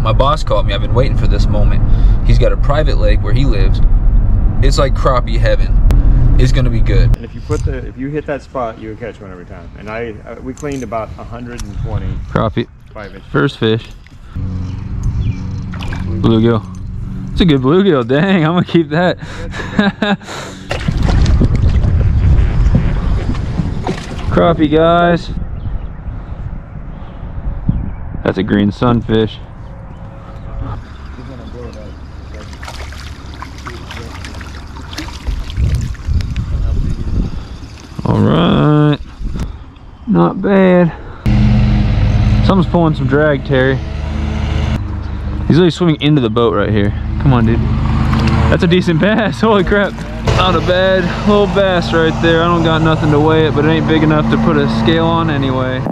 My boss called me. I've been waiting for this moment. He's got a private lake where he lives. It's like Crappie Heaven. It's gonna be good. And if you hit that spot, you would catch one every time. And we cleaned about 120 crappie. 5-inch. First fish. Bluegill. It's a good bluegill. Dang, I'm gonna keep that. Crappie, guys. That's a green sunfish. All right, not bad. Someone's pulling some drag, Terry. He's literally swimming into the boat right here. Come on, dude. That's a decent bass. Holy crap. Not a bad little bass right there. I don't got nothing to weigh it, but it ain't big enough to put a scale on anyway.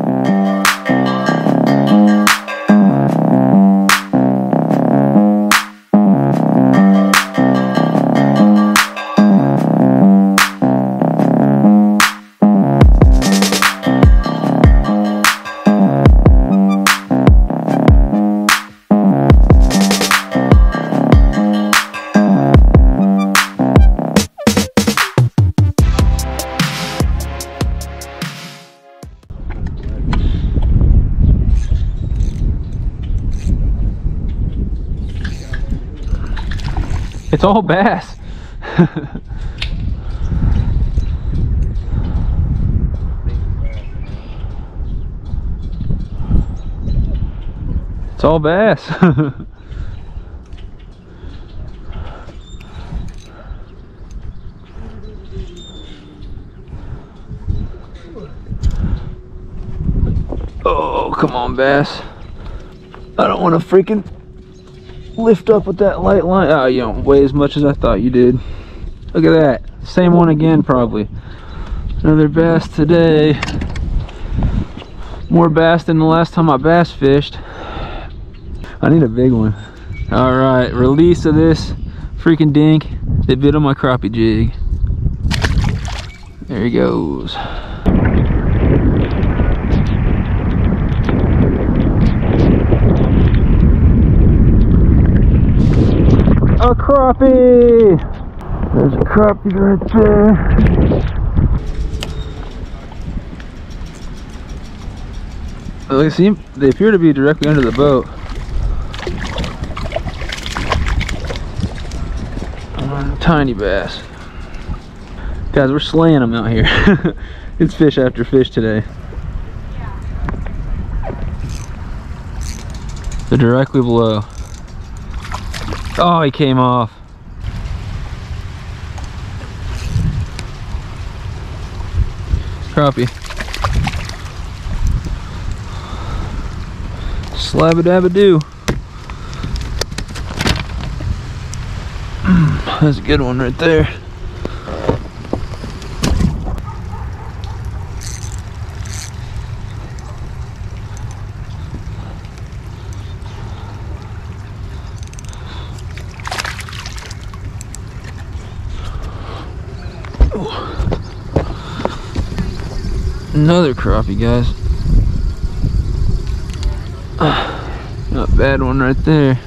It's all bass. It's all bass. Oh, come on, bass. I don't want to freaking lift up with that light line. Oh, you don't weigh as much as I thought you did. Look at that. Same one again, probably. Another bass today. More bass than the last time I bass fished. I need a big one. All right, release of this freaking dink that bit on my crappie jig. There he goes. A crappie! There's a crappie right there. They appear to be directly under the boat. Tiny bass. Guys, we're slaying them out here. It's fish after fish today. They're directly below. Oh, he came off. Crappie. Slab-a-dab-a-doo. That's a good one right there. Another crappie, guys. Not a bad one right there.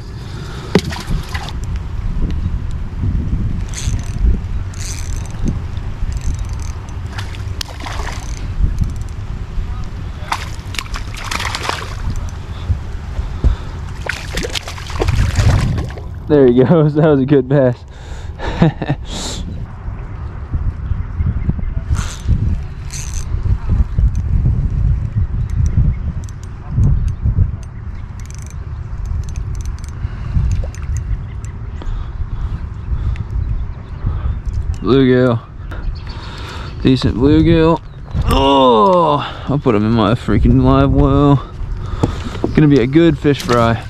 There he goes. That was a good bass. Bluegill. Decent bluegill. Oh, I'll put him in my freaking live well. Gonna be a good fish fry.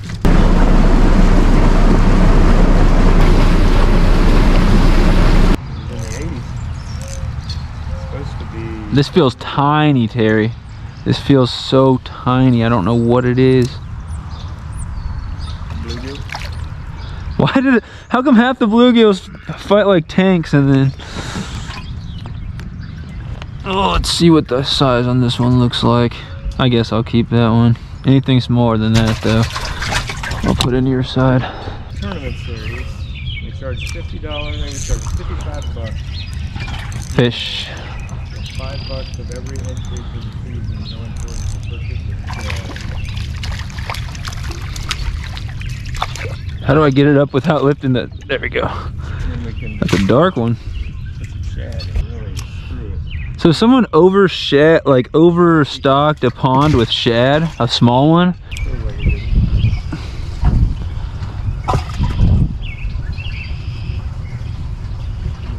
This feels tiny, Terry. This feels so tiny. I don't know what it is. Bluegill? Why did it? How come half the bluegills fight like tanks and then? Oh, let's see what the size on this one looks like. I guess I'll keep that one. Anything smaller than that, though. I'll put in your side. Tournament series. They charge $50, they charge $55. Fish. $5 of every entry for the season, no enforcement purchase. How do I get it up without lifting that? There we go. That's a dark one. It's a shad, and really screw it. So someone overstocked a pond with shad, a small one. Feels like it didn't.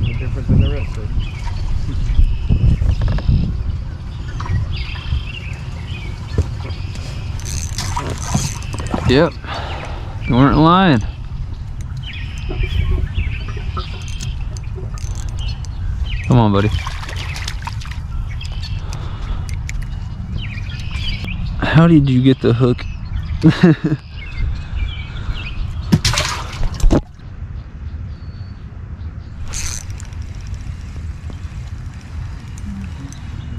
No different than the rest of it. Yep, you weren't lying. Come on, buddy. How did you get the hook?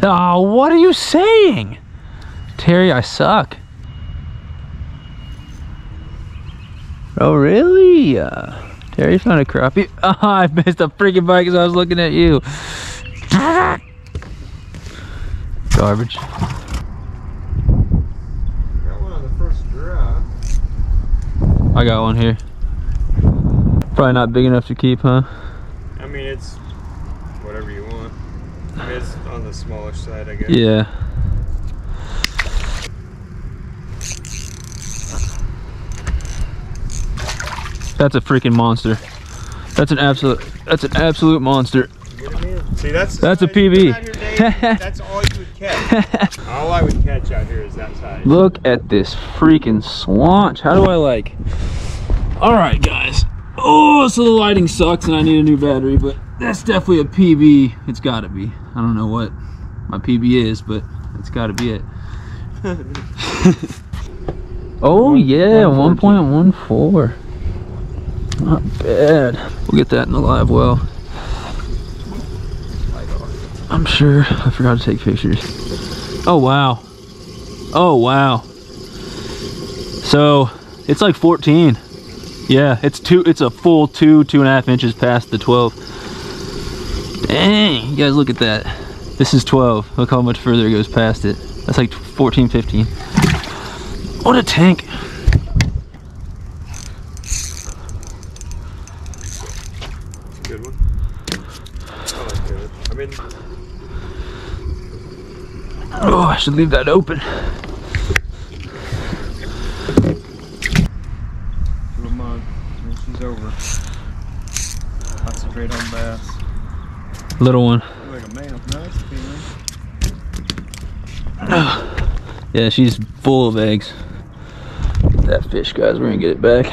Oh, what are you saying? Terry, I suck. Oh, really? Terry found a crappie. Oh, I missed a freaking bite because I was looking at you. Garbage. Got one on the first draw. I got one here. Probably not big enough to keep, huh? I mean, it's whatever you want. I mean, it's on the smallish side, I guess. Yeah. That's a freaking monster. That's an absolute monster. Get him in. See, that's a size PB. you put out here, Dave, that's all you would catch. All I would catch out here is that size. Look at this freaking swanch. How do I like? All right, guys. Oh, so the lighting sucks and I need a new battery, but that's definitely a PB. It's gotta be. I don't know what my PB is, but it's gotta be it. Oh yeah, 1.14. Not bad. We'll get that in the live well. I'm sure. I forgot to take pictures. Oh wow. Oh wow. So it's like 14. Yeah, it's a full 2.5 inches past the 12. Dang, you guys look at that. This is 12. Look how much further it goes past it. That's like 14, 15. What a tank. Good one. I like it. I mean, oh, I should leave that open. 2 a month, and she's over. Concentrate on bass. Little one. Like a male. No, it's a female. Yeah, she's full of eggs. That fish, guys, we're gonna get it back.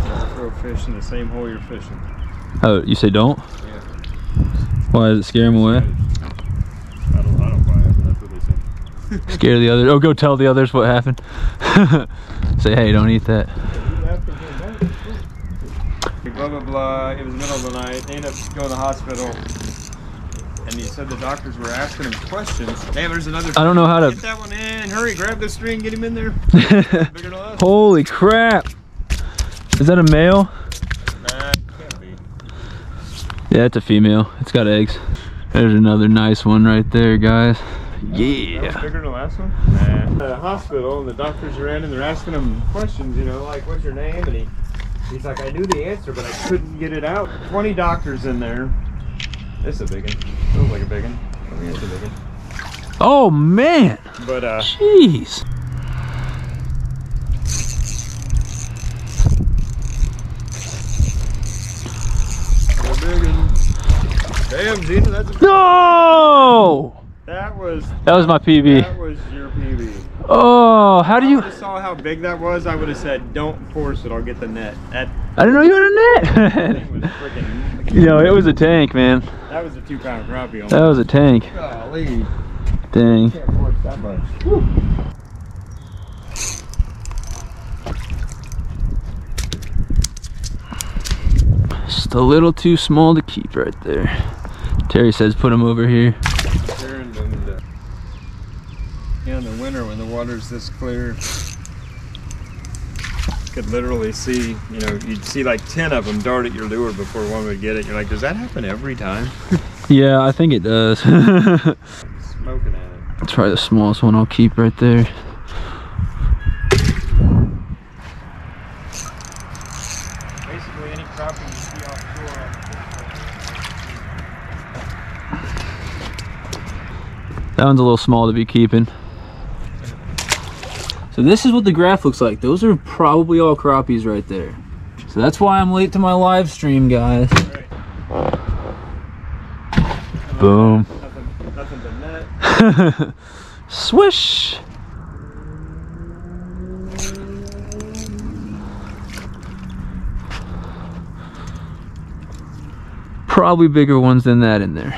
Don't throw fish in the same hole you're fishing. Oh, you say don't? Yeah. Why does it scare them away? I don't buy it, but that's what they say. Scare the others. Oh, go tell the others what happened. Say, hey, don't eat that. Blah blah blah. It was the middle of the night. They ended up going to the hospital, and he said the doctors were asking him questions. Hey, there's another. I don't know how to get that one in. Hurry, grab the string, get him in there. Bigger than us. Holy crap! Is that a male? Nah, it can't be. Yeah, it's a female. It's got eggs. There's another nice one right there, guys. That was Yeah. bigger than the last one? Nah. The hospital, and the doctors are in, and they're asking him questions. You know, like what's your name? And he's like, I knew the answer, but I couldn't get it out. 20 doctors in there. It's a big one. Feels like a big one. I mean, it's a big one. Oh man! But Jeez. a big one. Damn, Zena, that's a big No! That was my PB. That was your PB. Oh, how do you? If I saw how big that was, I would have said, "Don't force it. I'll get the net." I didn't know you had a net. Thing was freaking. You know, it was a tank, man. That was a 2-pound crappie. That was a tank. Golly. Dang. Can't force that much. Whew. Just a little too small to keep right there. Terry says put him over here. Yeah, in the winter when the water's this clear, could literally see, you know, you'd see like 10 of them dart at your lure before one would get it. You're like, does that happen every time? Yeah, I think it does. Smoking at it. That's probably the smallest one I'll keep right there. Basically any crappie you see offshore. That one's a little small to be keeping. So this is what the graph looks like. Those are probably all crappies right there. So that's why I'm late to my live stream, guys. Right. Boom. Nothing but net. Swish. Probably bigger ones than that in there.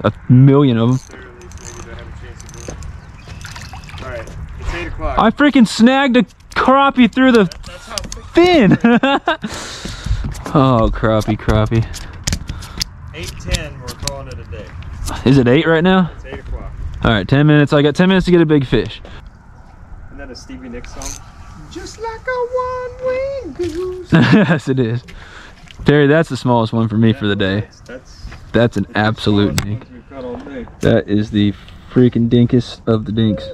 A million of them. Alright, it's 8 o'clock. I freaking snagged a crappie through the fin. Oh, crappie. 8:10, we're calling it a day. Is it 8 right now? It's 8 o'clock. Alright, 10 minutes. I got 10 minutes to get a big fish. Isn't that a Stevie Nicks song? Just like a one-winged goose. Yes, it is. Terry, that's the smallest one for me for the day. That's an absolute dink. we've got all day. That is the freaking dinkest of the dinks.